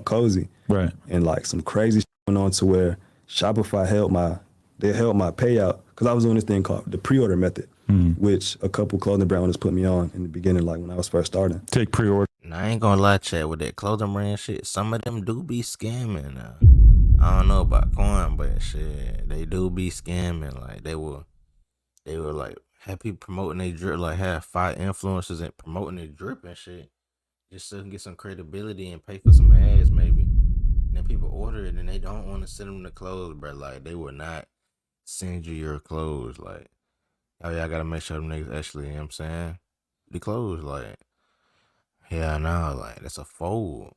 Cozy. Right. And like some crazy shit went on to where Shopify held my payout because I was doing this thing called the pre-order method, which a couple clothing brand owners put me on in the beginning, like when I was first starting. Take pre-order. Now, I ain't gonna lie, chat, with that clothing brand shit, some of them do be scamming now. I don't know about Quan, but shit, they do be scamming. Like they will like have people promoting their drip, like have 5 influencers and promoting their drip and shit, just so they can get some credibility and pay for some ads maybe. And then people order it and they don't want to send them the clothes, bro. Like they will not send you your clothes. Like, oh yeah, I gotta make sure them niggas actually, you know what I'm saying, the clothes. Like, yeah, no, like that's a fold.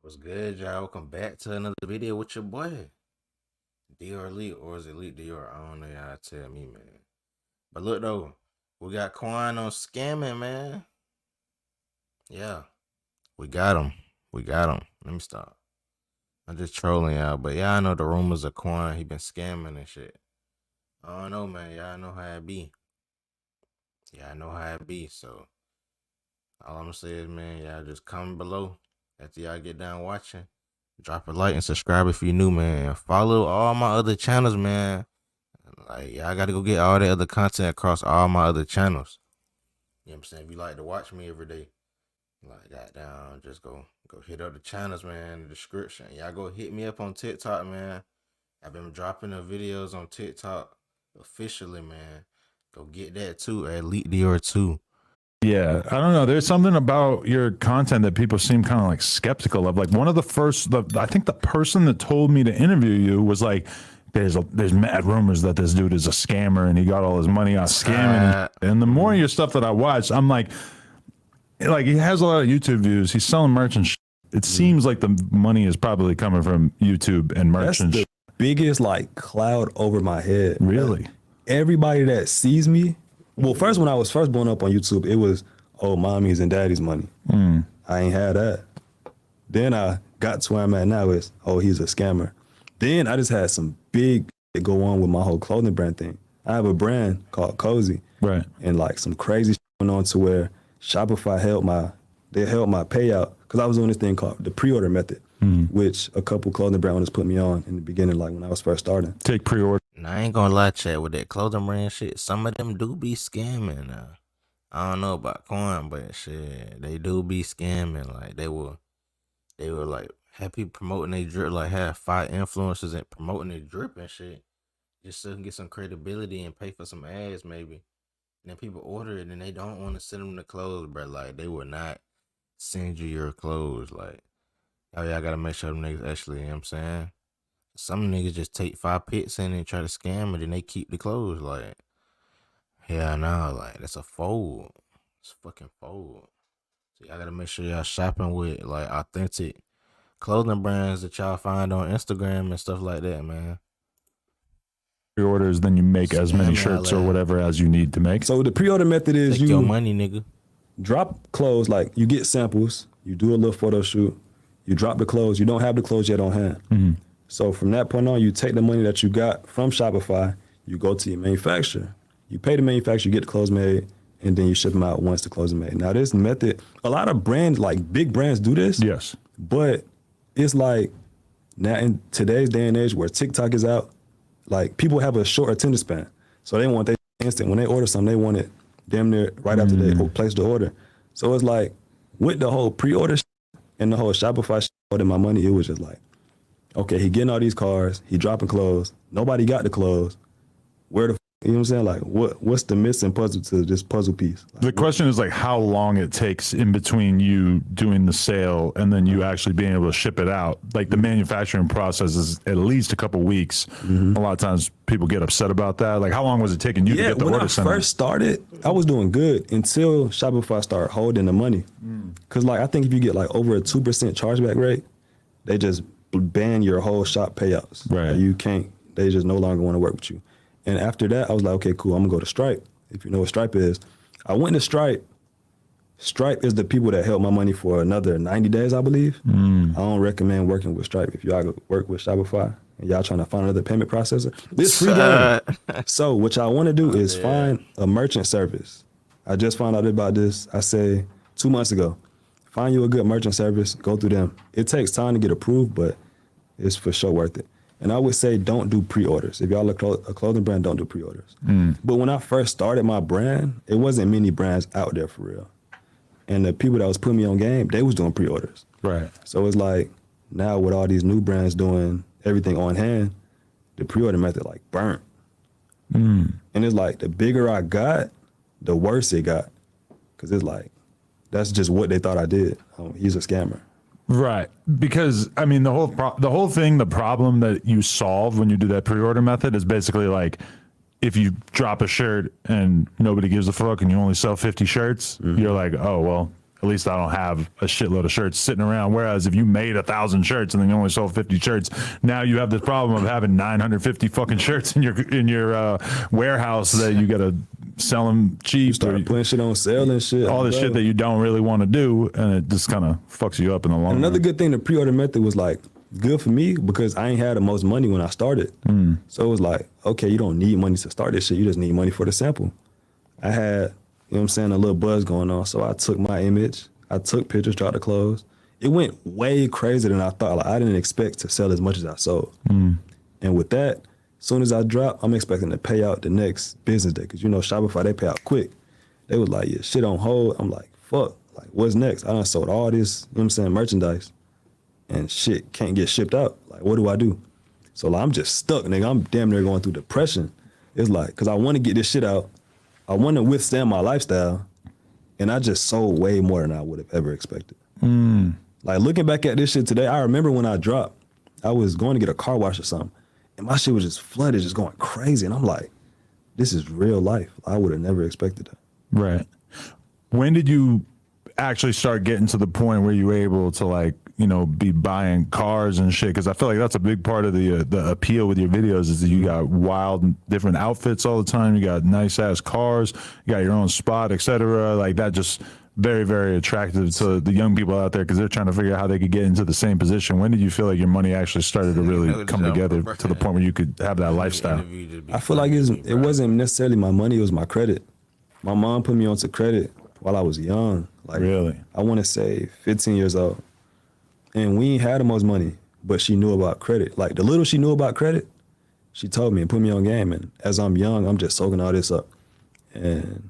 What's good, y'all? Welcome back to another video with your boy Dior Leek, or is it Leek Dior? I don't know, y'all tell me, man. But look though, we got Quan on scamming, man. Yeah, we got him. Let me stop. I'm just trolling y'all, but y'all know the rumors of Quan. He been scamming and shit. I don't know, man. Y'all know how it be. So all I'm gonna say is, man, y'all just comment below after y'all get done watching. Drop a like and subscribe if you're new, man. Follow all my other channels, man. Like, y'all gotta go get all that other content across all my other channels. You know what I'm saying? If you like to watch me every day, like, goddamn, just go hit up the channels, man, in the description. Y'all go hit me up on TikTok, man. I've been dropping the videos on TikTok officially, man. Go get that too, at Leek Dior too. Yeah, I don't know. There's something about your content that people seem kind of like skeptical of. Like one of the first, I think the person that told me to interview you was like, there's mad rumors that this dude is a scammer and he got all his money out scamming. And the more of your stuff that I watched, I'm like he has a lot of YouTube views. He's selling merch and shit. It seems like the money is probably coming from YouTube and merch. That's the biggest like cloud over my head. Really? Like, everybody that sees me, well, first when I was first blowing up on YouTube, it was, oh, mommy's and daddy's money. I ain't had that. Then I got to where I'm at now is, oh, he's a scammer. Then I just had some big shit go on with my whole clothing brand thing. I have a brand called Cozy. Right. And like some crazy shit went on to where Shopify held my payout because I was doing this thing called the pre-order method, which a couple clothing brand owners put me on in the beginning, like when I was first starting. Take pre-order. Now, I ain't gonna lie, chat, with that clothing brand shit, some of them do be scamming now. I don't know about Quan, but shit, they do be scamming. Like they will like have people promoting their drip, like have 5 influencers and promoting their drip and shit, just so they can get some credibility and pay for some ads maybe. And then people order it and they don't want to send them the clothes, bro. Like they will not send you your clothes. Like, oh yeah, I gotta make sure them niggas actually, you know what I'm saying? Some niggas just take 5 pics in and try to scam it and they keep the clothes. Like, yeah, no, like that's a fold. It's a fucking fold. So y'all gotta make sure y'all shopping with like authentic clothing brands that y'all find on Instagram and stuff like that, man. Pre-orders, then you make as many shirts or whatever as you need to make. So the pre-order method is take your money, nigga. Drop clothes, like you get samples, you do a little photo shoot, you drop the clothes, you don't have the clothes yet on hand. So from that point on, you take the money that you got from Shopify, you go to your manufacturer, you pay the manufacturer, you get the clothes made, and then you ship them out once the clothes are made. Now this method, a lot of brands, like big brands do this. Yes. But it's like now in today's day and age where TikTok is out, like people have a short attention span. So they want their instant, when they order something, they want it damn near right after they place the order. So it's like with the whole pre-order and the whole Shopify ordering my money, it was just like, okay, he getting all these cars, he dropping clothes, nobody got the clothes. Where the you know what I'm saying? Like, what's the missing puzzle to this puzzle piece? Like, the question is like how long it takes in between you doing the sale and then you actually being able to ship it out. Like the manufacturing process is at least a couple weeks. A lot of times people get upset about that. Like how long was it taking you to get the order sent? When I first started, I was doing good until Shopify started holding the money. Cause like I think if you get like over a 2% chargeback rate, they just ban your whole shop payouts. Right. Like you can't. They just no longer want to work with you. And after that, I was like, okay, cool, I'm gonna go to Stripe. If you know what Stripe is. I went to Stripe. Stripe is the people that held my money for another 90 days, I believe. I don't recommend working with Stripe. If y'all work with Shopify and y'all trying to find another payment processor, this free game. So what y'all want to do is find a merchant service. I just found out about this, I say 2 months ago. Find you a good merchant service, go through them. It takes time to get approved, but it's for sure worth it. And I would say don't do pre-orders. If y'all are a clothing brand, don't do pre-orders. But when I first started my brand, it wasn't many brands out there for real. And the people that was putting me on game, they was doing pre-orders. Right. So it's like now with all these new brands doing everything on hand, the pre-order method like burnt. And it's like the bigger I got, the worse it got. Cause it's like, that's just what they thought I did. He's a scammer. Right. Because I mean, the whole problem that you solve when you do that pre-order method is basically like, if you drop a shirt and nobody gives a fuck and you only sell 50 shirts, you're like, oh, well, at least I don't have a shitload of shirts sitting around. Whereas if you made 1,000 shirts and then you only sold 50 shirts, now you have this problem of having 950 fucking shirts in your warehouse that you got to sell them cheap. You start putting shit on sale and shit. All this shit that you don't really want to do, and it just kind of fucks you up in the long run. Another good thing, the pre-order method was like good for me because I ain't had the most money when I started. So it was like, okay, you don't need money to start this shit. You just need money for the sample. I had, you know what I'm saying, a little buzz going on. So I took my image, I took pictures, tried to close. It went way crazier than I thought. Like I didn't expect to sell as much as I sold. And with that, as soon as I drop, I'm expecting to pay out the next business day. Cause you know, Shopify, they pay out quick. They was like, yeah, shit on hold. I'm like, fuck, like what's next? I done sold all this, you know what I'm saying, merchandise. And shit can't get shipped out. Like, what do I do? So like, I'm just stuck, nigga. I'm damn near going through depression. It's like, cause I want to get this shit out. I want to withstand my lifestyle. And I just sold way more than I would have ever expected. Like looking back at this shit today, I remember when I dropped, I was going to get a car wash or something. And my shit was just flooded, just going crazy. And I'm like, this is real life. I would have never expected that. Right. When did you actually start getting to the point where you were able to like, you know, be buying cars and shit? Because I feel like that's a big part of the appeal with your videos is that you got wild different outfits all the time. You got nice ass cars, you got your own spot, etc. Like that just very, very attractive to the young people out there because they're trying to figure out how they could get into the same position. When did you feel like your money actually started to really come together to the point where you could have that lifestyle? I feel like it wasn't necessarily my money, it was my credit. My mom put me onto credit while I was young. Like, really? I want to say 15 years old. And we ain't had the most money, but she knew about credit. Like the little she knew about credit, she told me and put me on game. And as I'm young, I'm just soaking all this up. And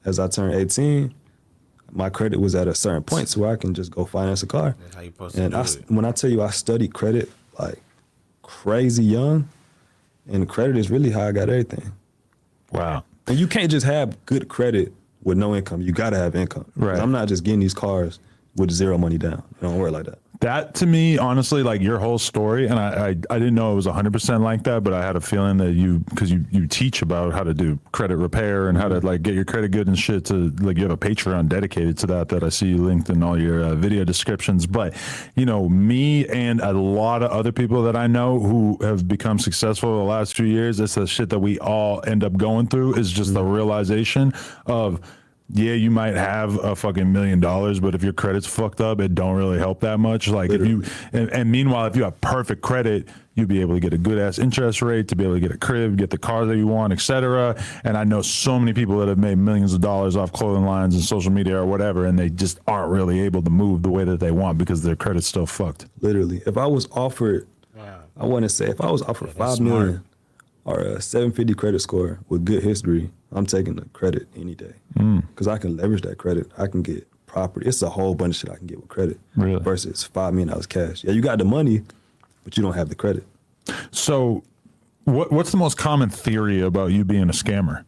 as I turned 18, my credit was at a certain point so where I can just go finance a car. That's how you supposed And to do it. when I tell you I studied credit like crazy young, and credit is really how I got everything. Wow. And you can't just have good credit with no income. You got to have income. Right. I'm not just getting these cars with zero money down. It don't work like that. That to me, honestly, like your whole story, and I didn't know it was 100% like that, but I had a feeling that because you teach about how to do credit repair and how to like get your credit good and shit to like you have a Patreon dedicated to that I see you linked in all your video descriptions. But, you know, me and a lot of other people that I know who have become successful the last few years, it's the shit that we all end up going through is just the realization of, yeah, you might have a fucking $1 million, but if your credit's fucked up, it don't really help that much. Like Literally. if you, and meanwhile, if you have perfect credit, you'd be able to get a good ass interest rate to be able to get a crib, get the car that you want, etc. And I know so many people that have made millions of dollars off clothing lines and social media or whatever, and they just aren't really able to move the way that they want because their credit's still fucked. Literally. If I was offered, I want to say, if I was offered $5 million or a 750 credit score with good history, I'm taking the credit any day. Because I can leverage that credit. I can get property. It's a whole bunch of shit I can get with credit. Really? Versus $5 million cash. Yeah, you got the money, but you don't have the credit. So what's the most common theory about you being a scammer?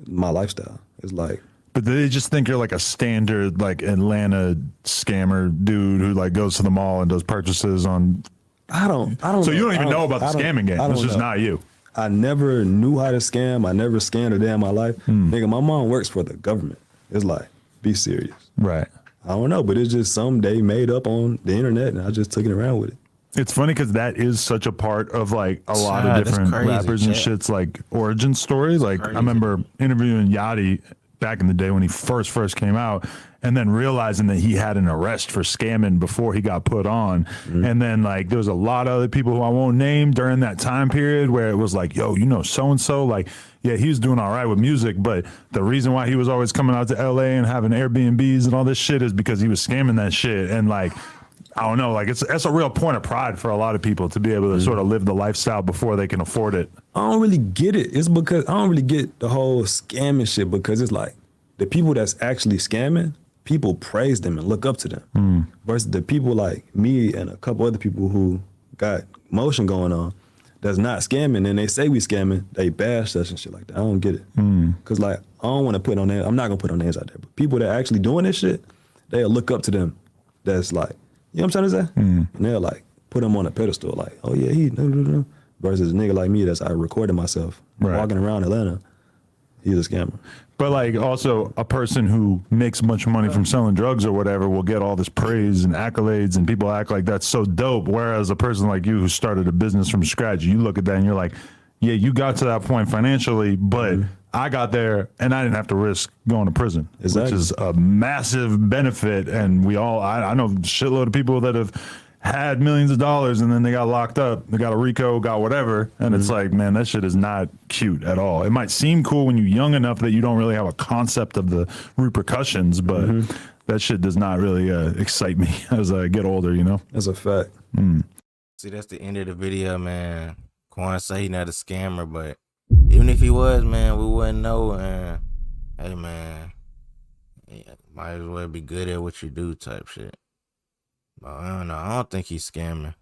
My lifestyle is like, But they just think you're like a standard like Atlanta scammer dude who like goes to the mall and does purchases on. I don't. So you don't even know about the scamming game. I don't It's just know. not you. I never knew how to scam. I never scammed a day in my life. Nigga, my mom works for the government. It's like, be serious. Right. I don't know, but it's just something they made up on the internet and I just took it around with it. It's funny because that is such a part of like a lot of That's different crazy, rappers and Chad. shit's like origin story. Like I remember interviewing Yachty back in the day when he first came out, and then realizing that he had an arrest for scamming before he got put on. And then like there was a lot of other people who I won't name during that time period where it was like, yo, you know, so-and-so, like, yeah, he was doing all right with music, but the reason why he was always coming out to LA and having Airbnbs and all this shit is because he was scamming that shit. And like, I don't know, like that's a real point of pride for a lot of people to be able to sort of live the lifestyle before they can afford it. I don't really get it. It's because I don't really get the whole scamming shit, because it's like the people that's actually scamming, people praise them and look up to them. Versus the people like me and a couple other people who got motion going on that's not scamming, and they say we scamming, they bash us and shit like that. I don't get it. Cause like I don't want to put on names. I'm not gonna put on names out there, but people that actually doing this shit, they'll look up to them. That's like, you know what I'm trying to say? And they'll like put him on a pedestal, like, oh yeah, he no. Versus a nigga like me that's I recorded myself walking around Atlanta, he's a scammer. But like also a person who makes a bunch of money from selling drugs or whatever will get all this praise and accolades, and people act like that's so dope. Whereas a person like you who started a business from scratch, you look at that and you're like, yeah, you got to that point financially, but I got there and I didn't have to risk going to prison, which is a massive benefit. And we all, I know a shitload of people that have had millions of dollars and then they got locked up, they got a RICO, got whatever. And it's like, man, that shit is not cute at all. It might seem cool when you're young enough that you don't really have a concept of the repercussions, but that shit does not really excite me as I get older, you know? That's a fact. See, that's the end of the video, man. Quan say he not a scammer, but even if he was, man, we wouldn't know. And hey, man, yeah, might as well be good at what you do type shit. But I don't know. I don't think he's scamming.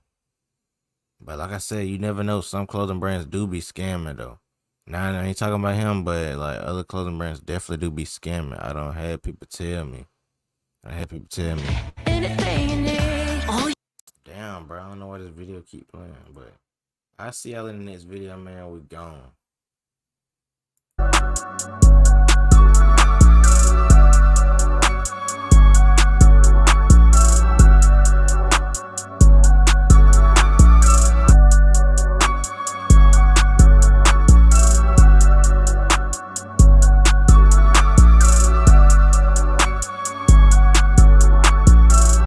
But like I said, you never know. Some clothing brands do be scamming, though. Now, I ain't talking about him, but like other clothing brands definitely do be scamming. I don't have people tell me. Anything you need. Oh, Damn, bro. I don't know why this video keep playing, but I'll see y'all in the next video, man. We gone.